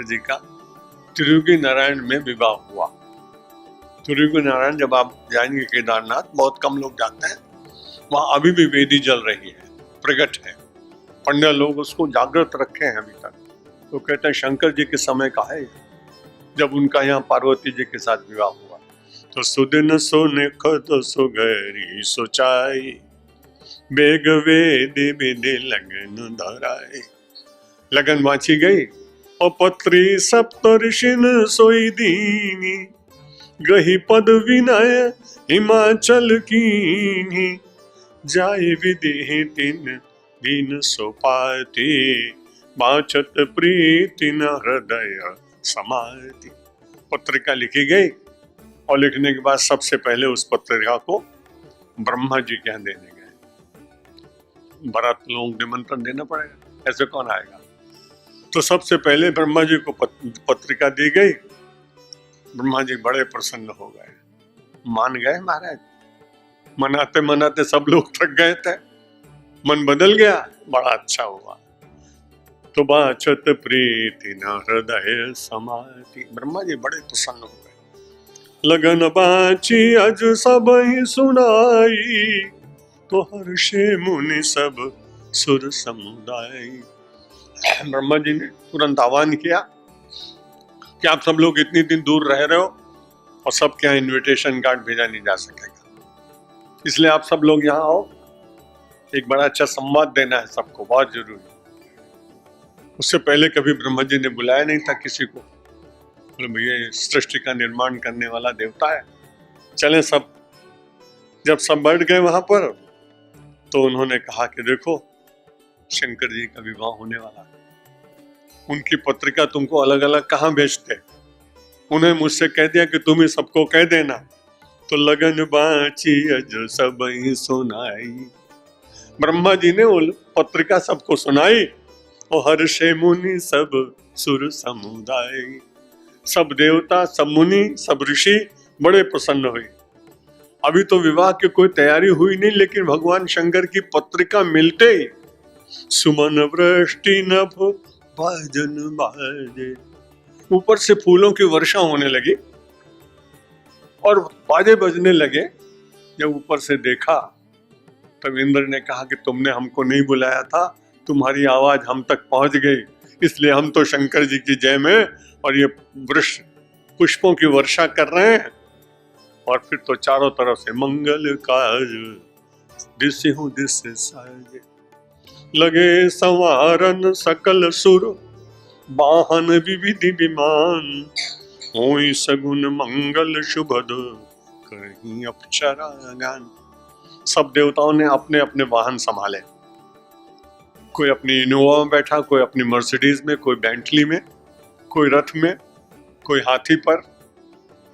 शंकर जी का त्रियुगी नारायण में विवाह हुआ। त्रियुगी नारायण जब आप जाएंगे केदारनाथ, बहुत कम लोग जाते हैं, वहां अभी भी वेदी जल रही है, प्रकट है। पंडित लोग उसको जागृत रखे हैं अभी तक। तो कहते हैं शंकर जी के समय का है जब उनका यहाँ पार्वती जी के साथ विवाह हुआ। तो सुदिन सोने खद सुगरी सोचाई, बेग वेदी विधि लगन धराई। लगन बाँची गई और पत्री सप्तऋषिन सोई दीनी, गही पद विनय हिमाचल कीनी, जाय विधि तीन दीन सोपाती, बाचत प्रीति न हृदय समाति। पत्रिका लिखी गई और लिखने के बाद सबसे पहले उस पत्रिका को ब्रह्मा जी के यहाँ देने गए। भरत लोग निमंत्रण देना पड़ेगा, ऐसे कौन आएगा। तो सबसे पहले ब्रह्मा जी को पत्रिका दी गई। ब्रह्मा जी बड़े प्रसन्न हो गए, मान गए महाराज। मनाते मनाते सब लोग थक गए थे, मन बदल गया, बड़ा अच्छा हुआ। तो बाचत प्रीति न हृदय समाति, ब्रह्मा जी बड़े प्रसन्न हो गए। लगन बाची अज सब ही सुनाई, तो हर्षे मुनि सब सुर समुदाय। ब्रह्मा जी ने तुरंत आह्वान किया कि आप सब लोग इतनी दिन दूर रह रहे हो और सबके यहाँ इनविटेशन कार्ड भेजा नहीं जा सकेगा, इसलिए आप सब लोग यहाँ आओ, एक बड़ा अच्छा संवाद देना है सबको, बहुत जरूरी। उससे पहले कभी ब्रह्मा जी ने बुलाया नहीं था किसी को। बोले भैया सृष्टि का निर्माण करने वाला देवता है, चलें सब। जब सब बैठ गए वहां पर तो उन्होंने कहा कि देखो शंकर जी का विवाह होने वाला है, उनकी पत्रिका तुमको अलग अलग कहाँ भेजते। उन्हें मुझसे कह दिया कि तुम ही सबको कह देना। तो लगन बाची अज सब ही सुनाई, ब्रह्मा जी ने वो पत्रिका सबको सुनाई और हर्षे मुनि सब सुर समुदाय। सब देवता, सब मुनि, सब ऋषि बड़े प्रसन्न हुए। अभी तो विवाह की कोई तैयारी हुई नहीं, लेकिन भगवान शंकर की पत्रिका मिलते ही सुमन वृष्टि नभ भजन बाजे, ऊपर से फूलों की वर्षा होने लगी और बाजे बजने लगे। जब ऊपर से देखा तब इंद्र ने कहा कि तुमने हमको नहीं बुलाया था, तुम्हारी आवाज हम तक पहुंच गई, इसलिए हम तो शंकर जी की जय में और ये वृक्ष पुष्पों की वर्षा कर रहे हैं। और फिर तो चारों तरफ से मंगल कार्य दिस्यु दिस्य साजे, लगे संवारन सकल सुर वाहन विविधि विमान, होई सगुन मंगल शुभद कहीं अप्सरा गान। सब देवताओं ने अपने अपने वाहन संभाले, कोई अपनी इनोवा में बैठा, कोई अपनी मर्सिडीज में, कोई बेंटली में, कोई रथ में, कोई हाथी पर।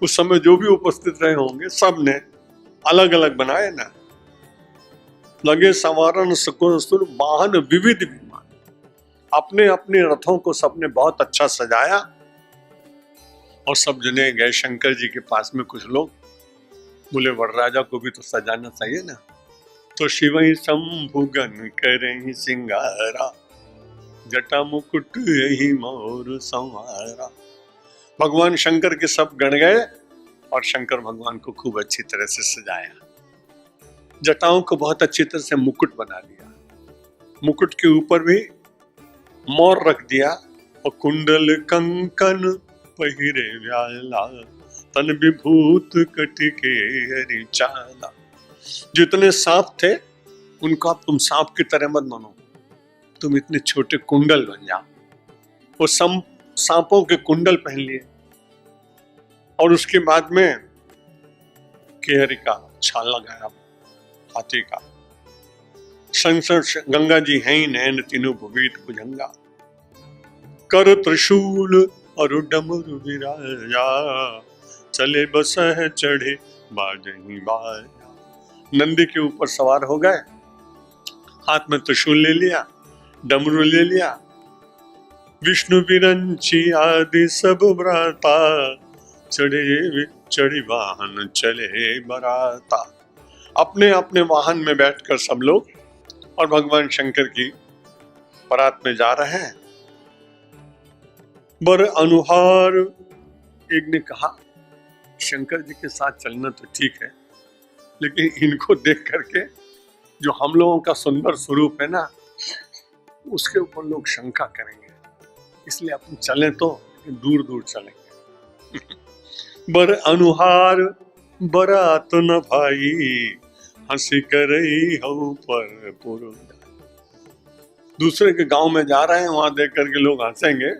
उस समय जो भी उपस्थित रहे होंगे सब ने अलग अलग बनाए ना। लगे संवारन सकुन सुर वाहन विविध विमान, अपने अपने रथों को सबने बहुत अच्छा सजाया और सब जने गए शंकर जी के पास में। कुछ लोग बोले वरराजा को भी तो सजाना चाहिए ना। तो शिव ही शंभुगन करें सिंगारा, जटा मुकुट यही मोर संवारा। भगवान शंकर के सब गण गए और शंकर भगवान को खूब अच्छी तरह से सजाया, जटाओं को बहुत अच्छी तरह से मुकुट बना दिया, मुकुट के ऊपर भी मोर रख दिया और कुंडल कंकन पहिरे व्याला, तन विभूत कटिके हरि चाला। जितने सांप थे उनको आप तुम सांप की तरह मत मानो, तुम इतने छोटे कुंडल बन जाओ। वो सांपों के कुंडल पहन लिए और उसके बाद में केहरी का छाल लगाया, हाथी का। संसर गंगा जी हैं ही नैन तीनों भुवीत भुजंगा, कर त्रिशूल और डमरू विराजा, चले बसह चढ़े बाजही बाजा। नंदी के ऊपर सवार हो गए, हाथ में त्रिशूल ले लिया, डमरू ले लिया। विष्णु विरंची आदि सब भ्राता, चढ़े वाहन चले बराता। अपने अपने वाहन में बैठकर सब लोग और भगवान शंकर की बारात में जा रहे हैं। बर अनुहार। एक ने कहा शंकर जी के साथ चलना तो ठीक है, लेकिन इनको देख करके जो हम लोगों का सुंदर स्वरूप है ना, उसके ऊपर लोग शंका करेंगे, इसलिए अपन चलें तो दूर दूर चलेंगे। बर अनुहार बरात न भाई, हंसी करई हम पर पुरु। दूसरे के गांव में जा रहे हैं, वहां देख करके लोग हंसेंगे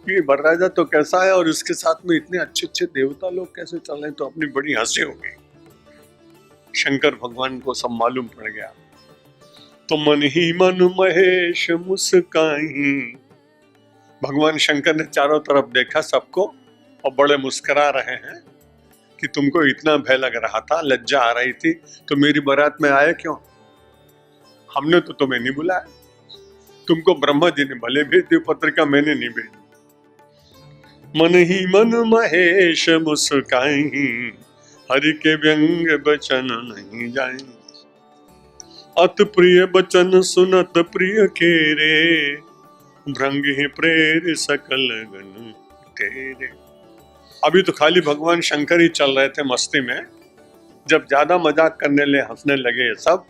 कि बरराजा तो कैसा है और इसके साथ में इतने अच्छे अच्छे देवता लोग कैसे चल रहे हैं, तो अपनी बड़ी हंसी होगी। शंकर भगवान को सब मालूम पड़ गया, तो मन ही मन महेश मुस्काई। भगवान शंकर ने चारों तरफ देखा सबको और बड़े मुस्कुरा रहे हैं कि तुमको इतना भय लग रहा था, लज्जा आ रही थी, तो मेरी बारात में आए क्यों? हमने तो तुम्हें नहीं बुलाया, तुमको ब्रह्मा जी ने भले भेज दी पत्रिका, मैंने नहीं भेजी। मन ही मन महेश मुस्काई, हरि के व्यंग बचन नहीं जाए। अत प्रिय बचन सुनत प्रिय केरे, भृंग ही प्रेर सकल गण तेरे। अभी तो खाली भगवान शंकर ही चल रहे थे मस्ती में, जब ज्यादा मजाक करने ले हंसने लगे ये सब,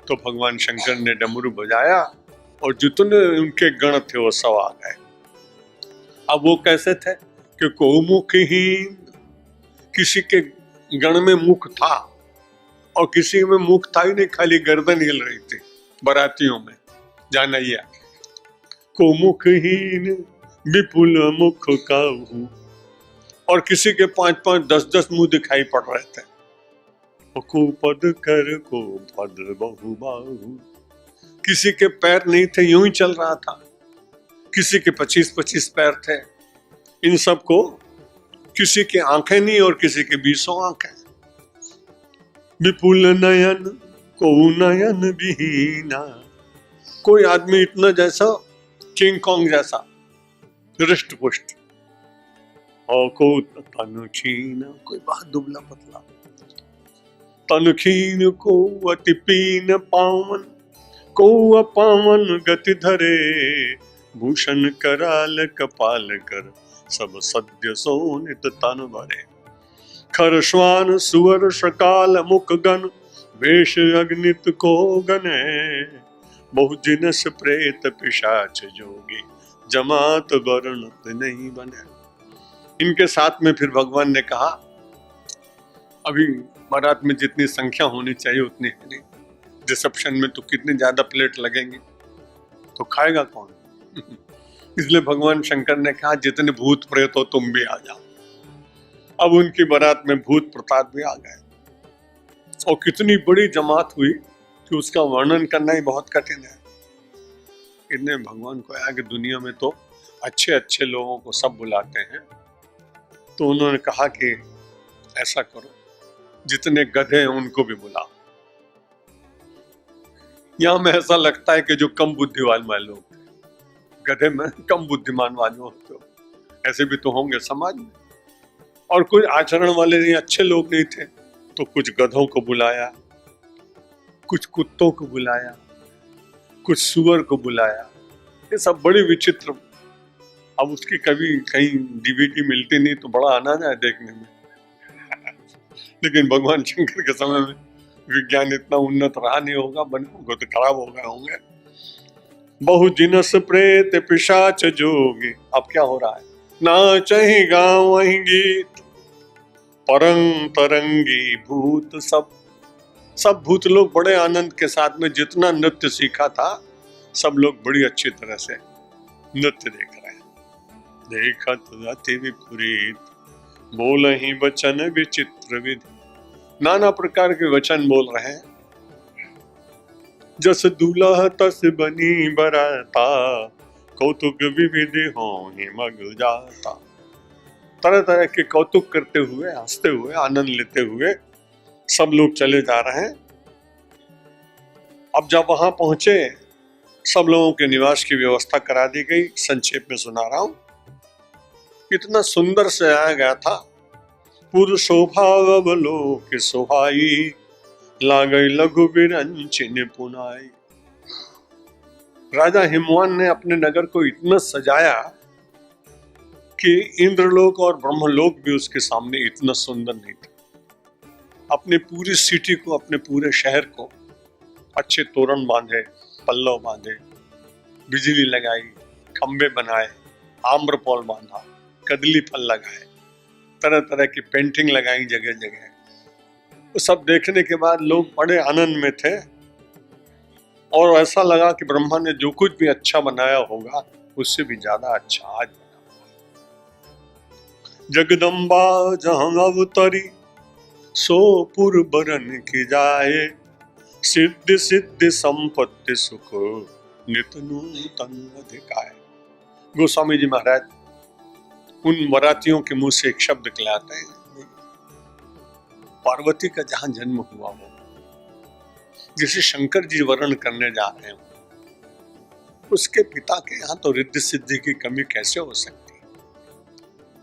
तो भगवान शंकर ने डमरू बजाया और जितने उनके गण थे वो सब आ गए। अब वो कैसे थे कि मुखहीन, किसी के गण में मुख था और किसी में मुख था ही नहीं, खाली गर्दन हिल रही थी बारातियों में। जानैया को मुखहीन विपुल मुख काहू, और किसी के 5-5 10-10 मुंह दिखाई पड़ रहे थे। को पद कर को पद बहु बाहु, किसी के पैर नहीं थे, यूं ही चल रहा था। किसी के 25-25 पैर थे। इन सब को किसी की आंखें नहीं और किसी के 20 आंखें। विपुल नयन को नयन विहीना, कोई आदमी इतना जैसा किंग कॉन्ग जैसा हृष्ट पुष्ट, और को तनुखीन, कोई बहुत दुबला पतला। तनुखीन को अति पीन पावन, को अपावन गति धरे, भूषण कराल कपाल कर, सब सद्य सोनित तन भरे। खर श्वान सुअर शकाल मुख गण, वेश अग्नित को गने, बहु जिनस प्रेत पिशाच जोगी, जमात वर्णत नहीं बने। इनके साथ में फिर भगवान ने कहा, अभी बारात में जितनी संख्या होनी चाहिए उतनी है नहीं, रिसेप्शन में तो कितनी ज्यादा प्लेट लगेंगे, तो खाएगा कौन? इसलिए भगवान शंकर ने कहा, जितने भूत प्रेत हो तुम भी आ जाओ। अब उनकी बारात में भूत प्रताप भी आ गए और कितनी बड़ी जमात हुई कि उसका वर्णन करना ही बहुत कठिन है। इतने भगवान को आया कि दुनिया में तो अच्छे अच्छे लोगों को सब बुलाते हैं, तो उन्होंने कहा कि ऐसा करो, जितने गधे हैं उनको भी बुलाओ। यहां में ऐसा लगता है कि जो कम बुद्धिमान वाले लोग थे, गधे में कम बुद्धिमान वाले होते हो, ऐसे भी तो होंगे समाज में। और कोई आचरण वाले नहीं, अच्छे लोग नहीं थे, तो कुछ गधों को बुलाया, कुछ कुत्तों को बुलाया, कुछ सुअर को बुलाया। ये सब बड़ी विचित्र। अब उसकी कभी कहीं डीवीडी मिलती नहीं तो बड़ा आनंद है देखने में। लेकिन भगवान शंकर के समय में विज्ञान इतना उन्नत रहा नहीं होगा, बने होंगे तो खराब हो गए होंगे। बहु जिनस प्रेत पिशाच जोगी। अब क्या हो रहा है? नाचहि गावहि गीत, परंग तरंगी भूत। सब भूत लोग बड़े आनंद के साथ में जितना नृत्य सीखा था, सब लोग बड़ी अच्छी तरह से नृत्य देख रहे हैं। देखत अति विपरीत, बोलहि वचन विचित्र विधि। नाना प्रकार के वचन बोल रहे हैं। जस दूल्हा तस बनी बराता, कौतुक विविधि होहि मग जाता। तरह तरह के कौतुक करते हुए, हंसते हुए, आनंद लेते हुए सब लोग चले जा रहे हैं। अब जब वहां पहुंचे, सब लोगों के निवास की व्यवस्था करा दी गई। संक्षेप में सुना रहा हूं। इतना सुंदर से आया गया था। पुर शोभा अवलोक सुहाई, लागई लघु विरंचिन पुनाई। राजा हिमवान ने अपने नगर को इतना सजाया कि इंद्रलोक और ब्रह्मलोक भी उसके सामने इतना सुंदर नहीं था। अपने पूरी सिटी को, अपने पूरे शहर को अच्छे तोरण बांधे, पल्लव बांधे, बिजली लगाई, खंबे बनाए, आम्रपॉल बांधा, कदली फल लगाए, तरह तरह की पेंटिंग लगाई जगह जगह। वो सब देखने के बाद लोग बड़े आनंद में थे और ऐसा लगा कि ब्रह्मा ने जो कुछ भी अच्छा बनाया होगा उससे भी ज्यादा अच्छा आज बना। जगदम्बा जहां अवतरी सो पुर बरन की जाए, सिद्धि सिद्धि संपत्ति सुख नित नूतन अधिकाय। गोस्वामी जी महाराज उन वरातियों के मुंह से एक शब्द कहलाते हैं, पार्वती का जहां जन्म हुआ हो, जिसे शंकर जी वर्ण करने जा रहे हो, उसके पिता के यहाँ तो रिद्धि सिद्धि की कमी कैसे हो सकती है?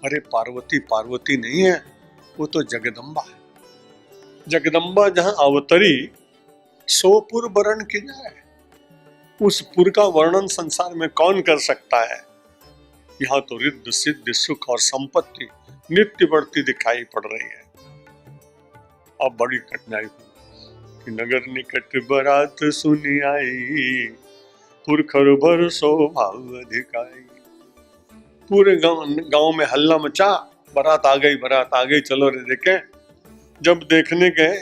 अरे पार्वती पार्वती नहीं है, वो तो जगदम्बा है। जगदम्बा जहां अवतरी सो पुर वर्ण की जाए, उस पुर का वर्णन संसार में कौन कर सकता है? यहाँ तो रिद्धि सिद्धि सुख और संपत्ति नित्य बढ़ती दिखाई पड़ रही है। अब बड़ी कठिनाई हुई कि नगर निकट बरात सुनी आई, पुरखर भर शोभाव अधिकाई। पूरे गांव में हल्ला मचा, बारात आ गई, बारात आ गई, चलो रे देखें। जब देखने गए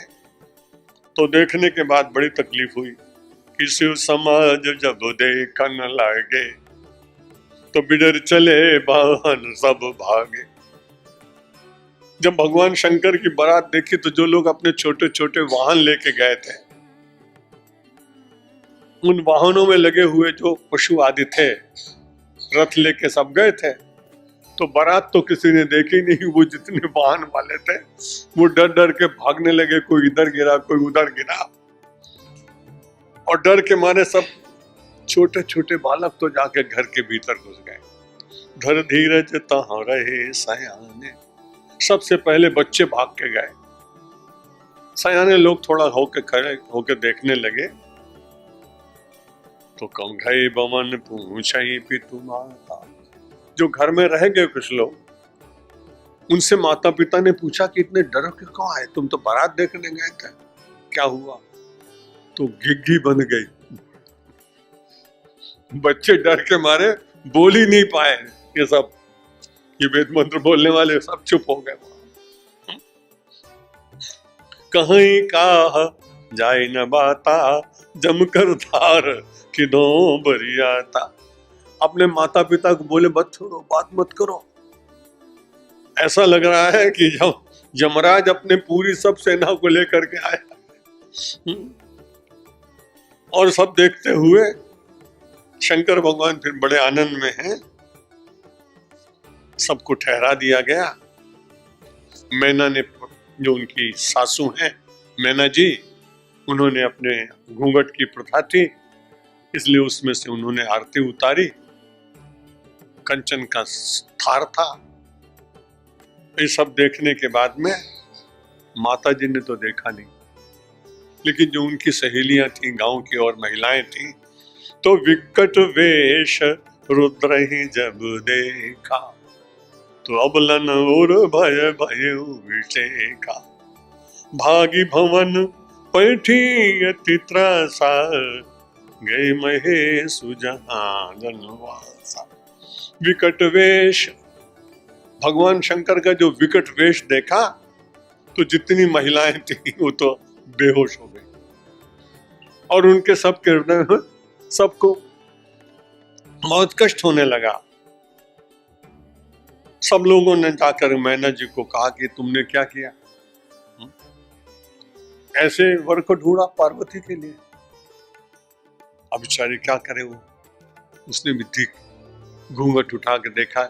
तो देखने के बाद बड़ी तकलीफ हुई कि शिव समाज जब देखन लागे, तो बिडर चले वाहन सब भागे। जब भगवान शंकर की बारात देखी तो जो लोग अपने छोटे छोटे वाहन लेके गए थे, उन वाहनों में लगे हुए जो पशु आदि थे, रथ लेके सब गए थे, तो बारात तो किसी ने देखी नहीं। वो जितने वाहन वाले थे वो डर डर के भागने लगे, कोई इधर गिरा, कोई उधर गिरा, और डर के मारे सब छोटे छोटे बालक तो जाके घर के भीतर घुस गए। धर धीरज तहां रहे सयाने, सबसे पहले बच्चे भाग के गए। सयाने लोग थोड़ा होके खड़े होके देखने लगे तो कंघई बमन पूछई पितु माता। जो घर में रह गए कुछ लोग, उनसे माता पिता ने पूछा कि इतने डरो के क्यों आए, तुम तो बारात देखने गए थे, क्या हुआ? तो घिघी बन गई। बच्चे डर के मारे बोल ही नहीं पाए। ये वेद मंत्र बोलने वाले सब चुप हो गए। कहीं का जाए न बाता, जमकर धार किदो बरियाता। अपने माता पिता को बोले मत छोड़ो, बात मत करो। ऐसा लग रहा है कि यमराज अपने पूरी सब सेना को लेकर के आया। और सब देखते हुए शंकर भगवान फिर बड़े आनंद में हैं। सबको ठहरा दिया गया। मैना ने, जो उनकी सासू हैं मैना जी, उन्होंने अपने घूंघट की प्रथा थी, इसलिए उसमें से उन्होंने आरती उतारी। कंचन का थार था। ये सब देखने के बाद में माता जी ने तो देखा नहीं, लेकिन जो उनकी सहेलियां थी, गांव की और महिलाएं थी, तो विकट वेश रुद्र ही जब देखा, तो अबलन और भय भय विषेका। भागी भवन पैठी अति त्रासा, गए महेश जहां जनवासा। विकट वेश, भगवान शंकर का जो विकट वेश देखा तो जितनी महिलाएं थी वो तो बेहोश हो गई, और उनके सबके हृदय में सबको बहुत कष्ट होने लगा। सब लोगों ने जाकर मैना जी को कहा कि तुमने क्या किया? ऐसे वर को ढूंढा पार्वती के लिए। अब बेचारी क्या करे वो, उसने भी घूंघट उठा के देखा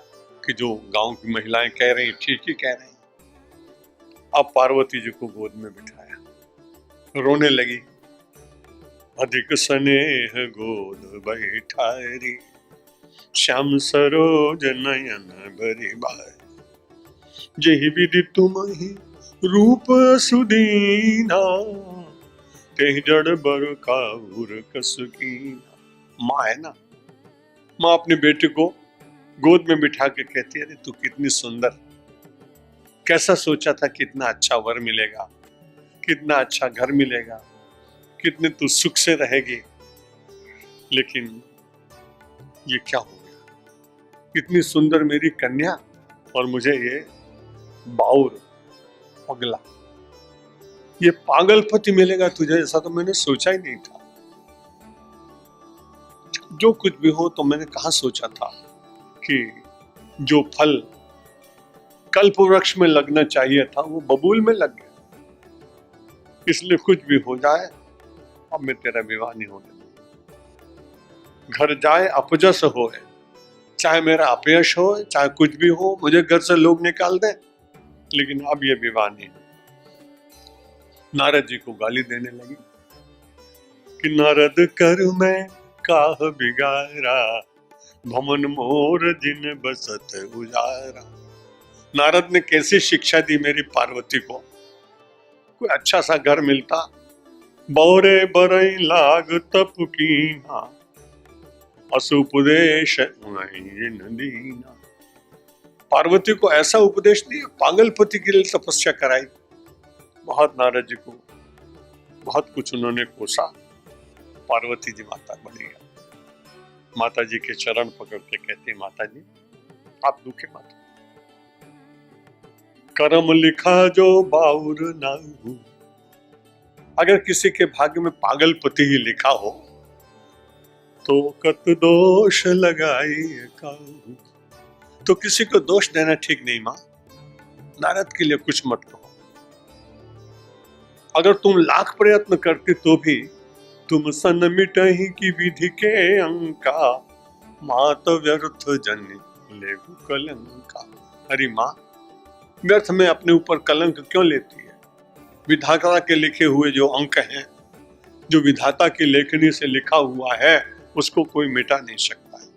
कि जो गांव की महिलाएं कह रही ठीक ही कह रही। अब पार्वती जी को गोद में बिठाया, रोने लगी। अधिक स्नेह गोद बैठारी, श्याम सरोज नयन भरी बाई। जही विधि तुम ही रूप सुदीना, तेह जड़ बर काउर कसुकीना। माँ है ना, माँ अपने बेटे को गोद में बिठा के कहती है, अरे तू कितनी सुंदर, कैसा सोचा था कितना अच्छा वर मिलेगा, कितना अच्छा घर मिलेगा, कितने तू सुख से रहेगी, लेकिन ये क्या हो गया, इतनी सुंदर मेरी कन्या और मुझे ये बाउर पगला, ये पागल पति मिलेगा तुझे, ऐसा तो मैंने सोचा ही नहीं था। जो कुछ भी हो, तो मैंने कहाँ सोचा था कि जो फल कल्प वृक्ष में लगना चाहिए था वो बबूल में लग गया, इसलिए कुछ भी हो जाए अब मैं तेरा विवाह नहीं होने दूंगा। घर जाए अपजस हो, चाहे मेरा अपयश हो, चाहे कुछ भी हो, मुझे घर से लोग निकाल दे, लेकिन अब ये विवाह नहीं। नारद जी को गाली देने लगी कि नारद कर मैं काह बिगारा, भमन मोर जिन बसत उजारा। नारद ने कैसी शिक्षा दी मेरी पार्वती को, कोई अच्छा सा घर मिलता, बौरे बरई लाग तप कीना, असुपदेश दीना। पार्वती को ऐसा उपदेश दिया, पागलपति के लिए तपस्या कराई। बहुत नारद जी को बहुत कुछ उन्होंने कोसा। पार्वती जी माता बनी है, माता जी के चरण पकड़ के कहते, माता जी आप दुखे मत, कर्म लिखा जो बाउर ना हो। अगर किसी के भाग्य में पागलपति ही लिखा हो तो कत दोष लगाई काहू। तो किसी को दोष देना ठीक नहीं मां, नारद के लिए कुछ मत कहो। अगर तुम लाख प्रयत्न करती तो भी तुम सन मिटही की विधि के अंका, मात व्यर्थ जन लेगु कलंका। अरे मां, व्यर्थ में अपने ऊपर कलंक क्यों लेती है? विधाता के लिखे हुए जो अंक हैं, जो विधाता की लेखनी से लिखा हुआ है, उसको कोई मिटा नहीं सकता है।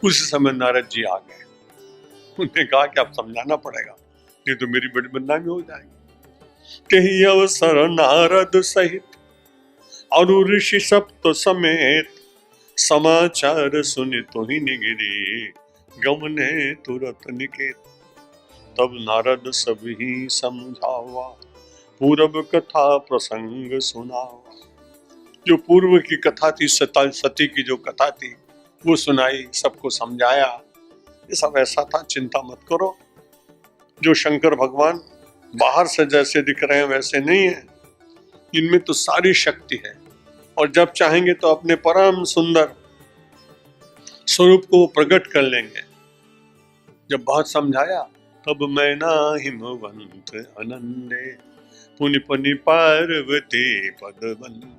उस समय नारद जी आ गए, उन्होंने कहा कि आप समझाना पड़ेगा, नहीं तो मेरी बड़ी बदनामी हो जाएगी। कही अवसर नारद सहित और ऋषि सप्त समेत, समाचार सुनि तो ही निगिरी, गमने तुरत निकेत। तब नारद सब ही समझावा, पूर्व कथा प्रसंग सुनावा। जो पूर्व की कथा थी, सती की जो कथा थी, वो सुनाई, सबको समझाया। ये सब ऐसा था, चिंता मत करो। जो शंकर भगवान बाहर से जैसे दिख रहे हैं वैसे नहीं है, इनमें तो सारी शक्ति है, और जब चाहेंगे तो अपने परम सुंदर स्वरूप को प्रकट कर लेंगे। जब बहुत समझाया, तब मैना हिमवंत आनंदे, पुनि पुनि पार्वती पद बंदे।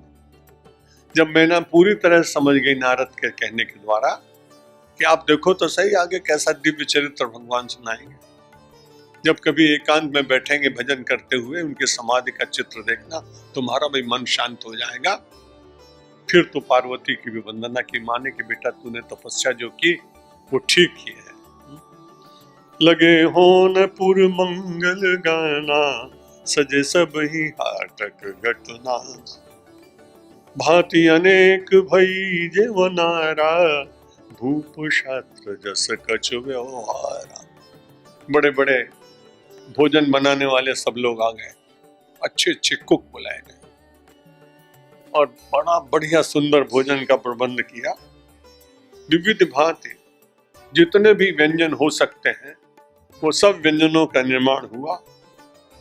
जब मैना पूरी तरह समझ गई नारद के कहने के द्वारा कि आप देखो तो सही आगे कैसा दिव्य चरित्र भगवान सुनाएंगे। जब कभी एकांत में बैठेंगे भजन करते हुए, उनके समाधि का चित्र देखना, तुम्हारा भी मन शांत हो जाएगा। फिर तो पार्वती की भी वंदना की, माने कि बेटा तूने तपस्या जो की वो ठीक ही है। लगे होन पुर मंगल गाना, सजे सब ही हाटक घटना। भांति अनेक भई जेवनारा, भूप शास्त्र जस कछ व्यवहारा। बड़े बड़े भोजन बनाने वाले सब लोग आ गए, अच्छे अच्छे कुक बुलाए गए और बड़ा बढ़िया सुंदर भोजन का प्रबंध किया। विविध भांति जितने भी व्यंजन हो सकते हैं वो सब व्यंजनों का निर्माण हुआ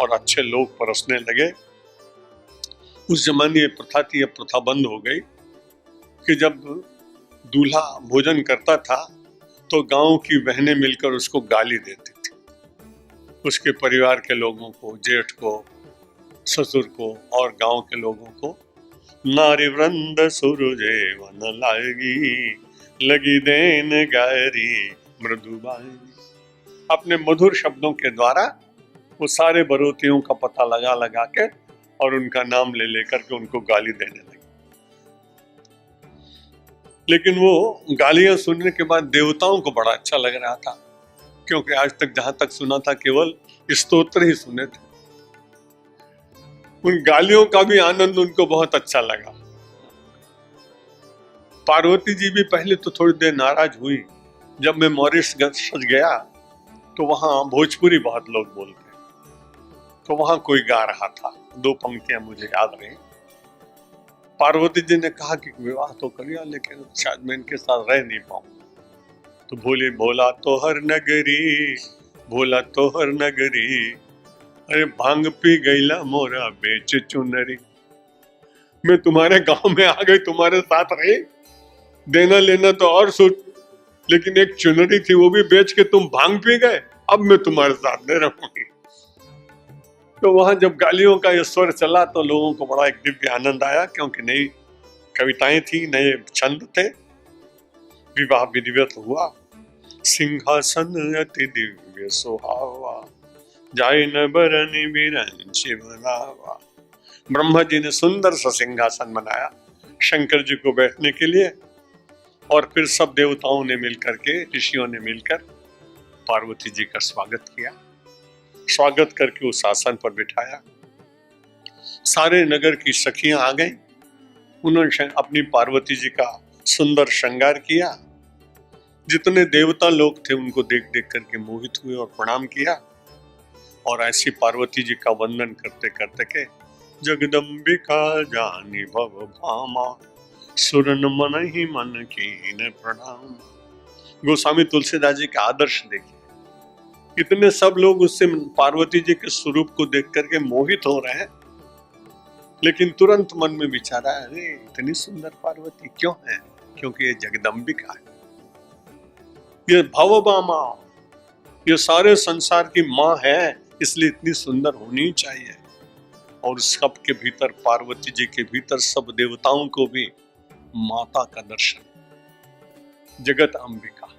और अच्छे लोग परसने लगे। उस जमाने ये प्रथा थी, ये प्रथा बंद हो गई कि जब दूल्हा भोजन करता था तो गांव की बहनें मिलकर उसको गाली देती थी, उसके परिवार के लोगों को, जेठ को, ससुर को और गांव के लोगों को। नारी वृंद सुरजे वन लागी, लगी देन गायरी मृदुबाई। अपने मधुर शब्दों के द्वारा वो सारे बरोतियों का पता लगा लगा के और उनका नाम ले लेकर के उनको गाली देने लगे। लेकिन वो गालियां सुनने के बाद देवताओं को बड़ा अच्छा लग रहा था, क्योंकि आज तक जहां तक सुना था केवल स्तोत्र ही सुने थे। उन गालियों का भी आनंद उनको बहुत अच्छा लगा। पार्वती जी भी पहले तो थोड़ी देर नाराज हुई। जब मैं मॉरिशस गया तो वहां भोजपुरी बहुत लोग बोलते, तो वहां कोई गा रहा था, 2 पंक्तियां मुझे याद रही। पार्वती जी ने कहा कि विवाह तो करिया, लेकिन शायद मैं इनके साथ रह नहीं पाऊंगा। तो बोले, भोला तो हर नगरी, भोला तो हर नगरी, अरे भांग पी गईला मोरा बेच चुनरी। मैं तुम्हारे गांव में आ गई, तुम्हारे साथ रही, देना लेना तो और सुट, लेकिन एक चुनरी थी वो भी बेच के तुम भांग पी गए, अब मैं तुम्हारे साथ नहीं रहूंगी। तो वहां जब गालियों का ये स्वर चला तो लोगों को बड़ा एक दिव्य आनंद आया, क्योंकि नई कविताएं थी, नए छंद थे। विवाह विधिवत हुआ। सिंहासन अति दिव्य सुहावा, जाय न बरनि बिरंच बनावा। ब्रह्मा जी ने सुंदर सा सिंहासन बनाया शंकर जी को बैठने के लिए, और फिर सब देवताओं ने मिलकर के, ऋषियों ने मिलकर पार्वती जी का स्वागत किया। स्वागत करके उस आसन पर बिठाया। सारे नगर की सखियां आ गईं। उन्होंने अपनी पार्वती जी का सुंदर श्रृंगार किया। जितने देवता लोग थे उनको देख देख करके मोहित हुए और प्रणाम किया। और ऐसी पार्वती जी का वंदन करते करते के, जगदम्बिका जानी भव भामा, सुरन मन ही मन कीन प्रणाम। गोस्वामी तुलसीदास जी का आदर्श देखिए, इतने सब लोग उससे पार्वती जी के स्वरूप को देख करके मोहित हो रहे हैं, लेकिन तुरंत मन में विचारा, अरे इतनी सुंदर पार्वती क्यों है? क्योंकि ये जगदम्बिका है, ये भवभामा, ये सारे संसार की माँ है, इसलिए इतनी सुंदर होनी चाहिए। और सबके भीतर, पार्वती जी के भीतर सब देवताओं को भी माता का दर्शन, जगत अंबिका।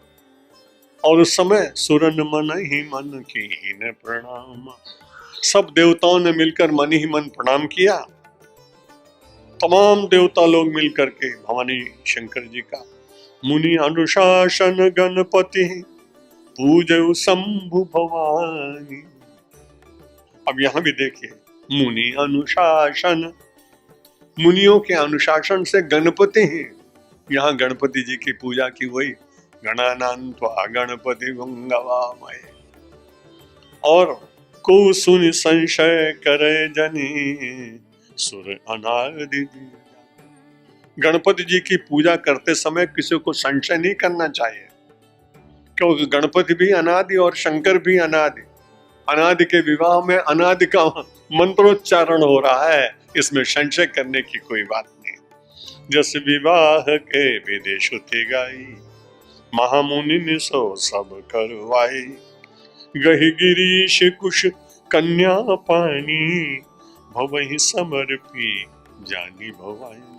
और उस समय सुरन मन ही मन कीन प्रणाम, सब देवताओं ने मिलकर मन ही मन प्रणाम किया। तमाम देवता लोग मिलकर के भवानी शंकर जी का मुनि अनुशासन गणपति पूजय शंभु भवानी। अब यहां भी देखिए, मुनि अनुशासन, मुनियों के अनुशासन से गणपति ही, यहाँ गणपति जी की पूजा की हुई। गणानान्त्वा गणपति गंगवामय, और को सुन संशय करे जनी सुर अनादि। गणपति जी की पूजा करते समय किसी को संशय नहीं करना चाहिए, क्योंकि गणपति भी अनादि और शंकर भी अनादि। अनादि के विवाह में अनादि का मंत्रोच्चारण हो रहा है, इसमें संशय करने की कोई बात नहीं। जस विवाह के विदेश गाई, महामुनि ने सो सब करवाई। गही गिरीश कुश कन्या पानी, भवहि समर्पी जानी भवानी।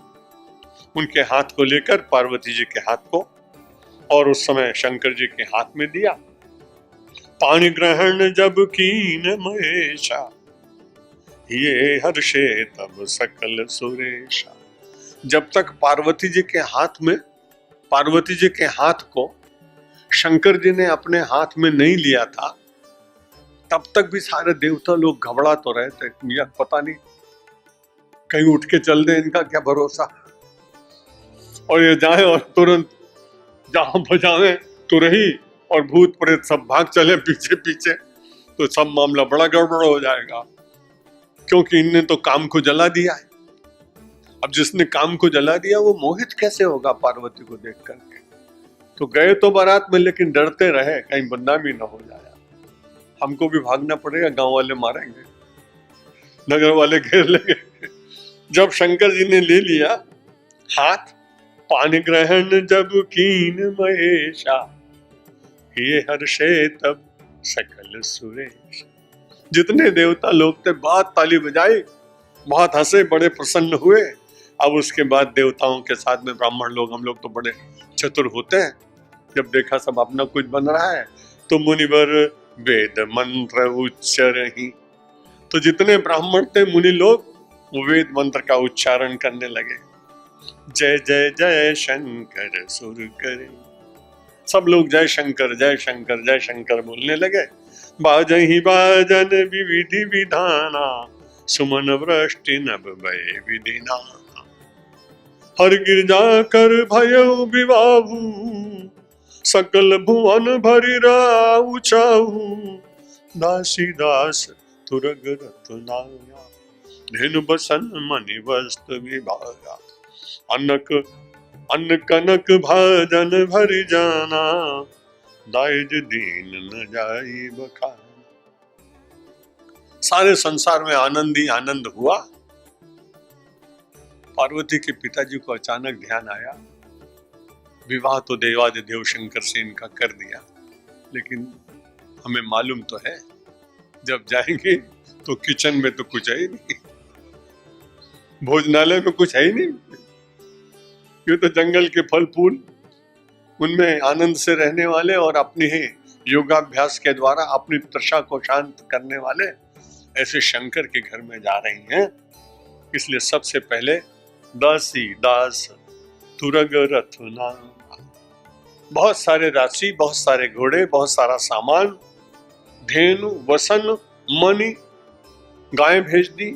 उनके हाथ को लेकर पार्वती जी के हाथ को, और उस समय शंकर जी के हाथ में दिया। पानी ग्रहण जब कीन महेशा, ये हर्षे तब सकल सुरेशा। जब तक पार्वती जी के हाथ में, पार्वती जी के हाथ को शंकर जी ने अपने हाथ में नहीं लिया था, तब तक भी सारे देवता लोग घबरा तो रहे थे, यार पता नहीं कहीं उठ के चल दे, इनका क्या भरोसा, और ये जाए और तुरंत जहां बजावे तो रही, और भूत प्रेत सब भाग चले पीछे पीछे, तो सब मामला बड़ा गड़बड़ हो जाएगा, क्योंकि इनने तो काम को जला दिया है। अब जिसने काम को जला दिया वो मोहित कैसे होगा पार्वती को देख करके? तो गए तो बारात में, लेकिन डरते रहे कहीं बदनामी ना हो जाए, हमको भी भागना पड़ेगा, गांव वाले मारेंगे, नगर वाले घेर लेंगे। जब शंकर जी ने ले लिया हाथ, पानी ग्रहण जब कीन महेशा, ये हर्षे तब सकल सुरेश। जितने देवता लोग थे बहुत ताली बजाई, बहुत हंसे, बड़े प्रसन्न हुए। अब उसके बाद देवताओं के साथ में ब्राह्मण लोग, हम लोग तो बड़े चतुर होते हैं, जब देखा सब अपना कुछ बन रहा है तो मुनिवर वेद मंत्र उच्चरहि। तो जितने ब्राह्मण थे मुनि लोग, वो वेद मंत्र का उच्चारण करने लगे। जय जय जय शंकर सुर करे, सब लोग जय शंकर जय शंकर जय शंकर बोलने लगे। बाजहि बाजन विविधि विधाना, सुमन वृष्टि नभ भय विधिना। हर गिरजा कर भयउ विवाहु, सकल भुवन भरि राउ चाहु, दासी दास तुरग रत्नाया, धेनु बसन मणि वस्त्र विभागा, अनक अन्न कनक भाजन भरि जाना, दाइज दीन न जाई बखाना। सारे संसार में आनंद ही आनंद हुआ। पार्वती के पिताजी को अचानक ध्यान आया, विवाह तो देवादिदेव शंकर से इनका कर दिया, लेकिन हमें मालूम तो है जब जाएंगे तो किचन में तो कुछ है ही नहीं, भोजनालय में कुछ है ही नहीं, ये तो जंगल के फल फूल, उनमें आनंद से रहने वाले और अपनी ही योगाभ्यास के द्वारा अपनी तृषा को शांत करने वाले ऐसे शंकर के घर में जा रही हैं। इसलिए सबसे पहले दासी दास तुरग रत्ना, बहुत सारे राशि, बहुत सारे घोड़े, बहुत सारा सामान, धेनु वसन मणि, गाय भेज दी,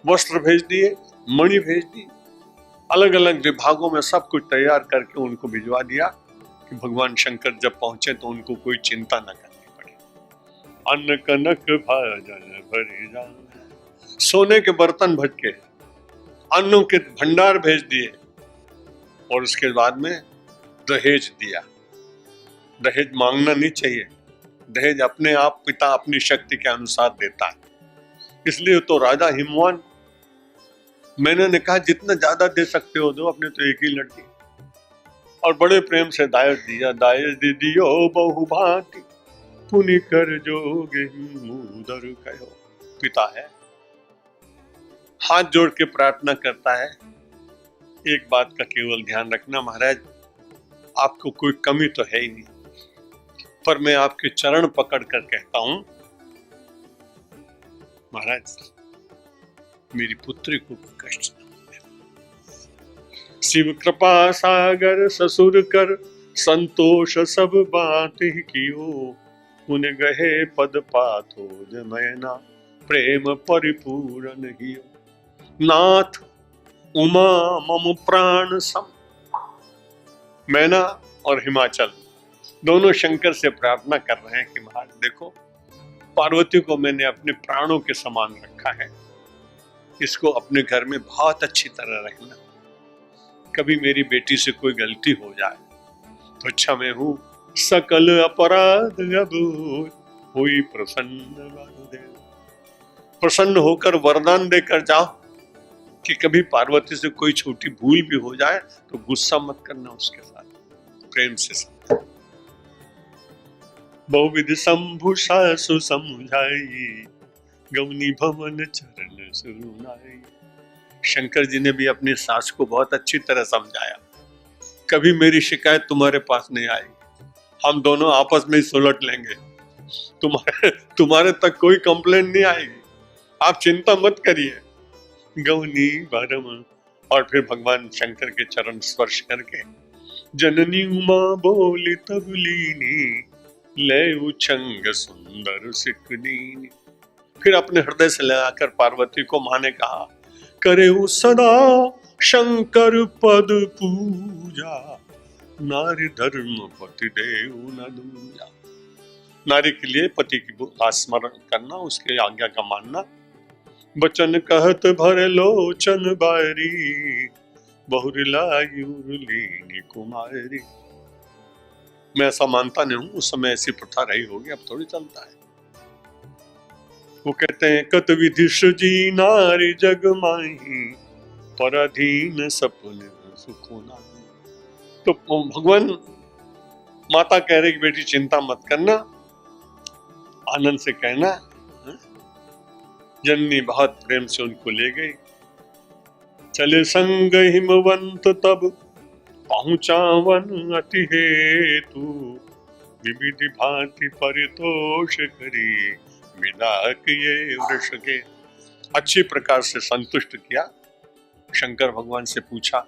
वस्त्र भेज दिए, मणि भेज दी, अलग अलग विभागों में सब कुछ तैयार करके उनको भिजवा दिया कि भगवान शंकर जब पहुंचे तो उनको कोई चिंता न करनी पड़े। अन्न कनक भाजन भरि जाना, सोने के बर्तन भज के अन्नों के भंडार भेज दिए और उसके बाद में दहेज दिया। दहेज मांगना नहीं चाहिए, दहेज अपने आप पिता अपनी शक्ति के अनुसार देता है, इसलिए तो राजा हिमवान, मैंने कहा जितना ज्यादा दे सकते हो दो, अपने तो एक ही लड़की, और बड़े प्रेम से दायज दिया। दायज दे दियो बहु भांति, पुनि कर जोगे मुदर कहो। पिता है, हाथ जोड़ के प्रार्थना करता है, एक बात का केवल ध्यान रखना महाराज, आपको कोई कमी तो है ही नहीं, पर मैं आपके चरण पकड़ कर कहता हूं महाराज मेरी पुत्री को कष्ट न हो। शिव कृपा सागर ससुर कर, संतोष सब बात ही कियो, उन गहे पद पाथो जमैना, प्रेम परिपूर्ण हियो। नाथ उमा मम प्राण सम, मैना और हिमाचल दोनों शंकर से प्रार्थना कर रहे हैं कि महाराज देखो, पार्वती को मैंने अपने प्राणों के समान रखा है, इसको अपने घर में बहुत अच्छी तरह रखना, कभी मेरी बेटी से कोई गलती हो जाए तो अच्छा मैं हूं, सकल अपराध अब हुई प्रसन्न वासुदेव। प्रसन्न होकर वरदान देकर जाओ कि कभी पार्वती से कोई छोटी भूल भी हो जाए तो गुस्सा मत करना, उसके साथ प्रेम से समझा। बहुविध शंभु सासु समझाई, गौनी भवन चरण सुनाई। शंकर जी ने भी अपनी सास को बहुत अच्छी तरह समझाया, कभी मेरी शिकायत तुम्हारे पास नहीं आएगी, हम दोनों आपस में ही सुलट लेंगे, तुम्हारे तक कोई कंप्लेंट नहीं आएगी, आप चिंता मत करिए। गौनी भरम, और फिर भगवान शंकर के चरण स्पर्श करके जननी उमा बोली तब लीनी, ले उछंग सुंदर सिकदीनी। फिर अपने हृदय से लगाकर पार्वती को माँ ने कहा, करे सदा शंकर पद पूजा, नारी धर्म पति देव न दूजा। नारी के लिए पति की स्मरण करना, उसके आज्ञा का मानना। बचन कहत भर लोचन बारी, बहुरिलाई उर्लीनी कुमारी। मैं ऐसा मानता नहीं हूं, उस समय ऐसी प्रथा रही होगी, अब थोड़ी चलता है। वो कहते हैं कत विधि सृजी नारी जग माही, पराधीन सपन सुखो नाही। तो भगवान माता कह रही कि बेटी चिंता मत करना, आनंद से कहना। जननी बहुत प्रेम से उनको ले गई। चले संग हिमवंत तब, पहुंचा वन अति हेतु, विविधि भांति परितोष करी, विदा किए वृष के। अच्छी प्रकार से संतुष्ट किया। शंकर भगवान से पूछा,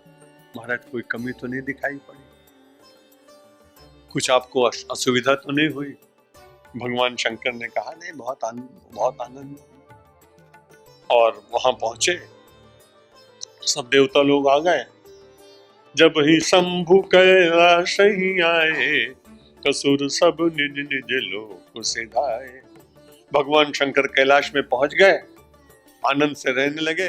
महाराज कोई कमी तो नहीं दिखाई पड़ी, कुछ आपको असुविधा तो नहीं हुई? भगवान शंकर ने कहा नहीं, बहुत आनंद। और वहां पहुंचे, सब देवता लोग आ गए, जब ही शंभु कैलाश ही आए, कसुर सब निज निज लोक सिधाए। भगवान शंकर कैलाश में पहुंच गए, आनंद से रहने लगे।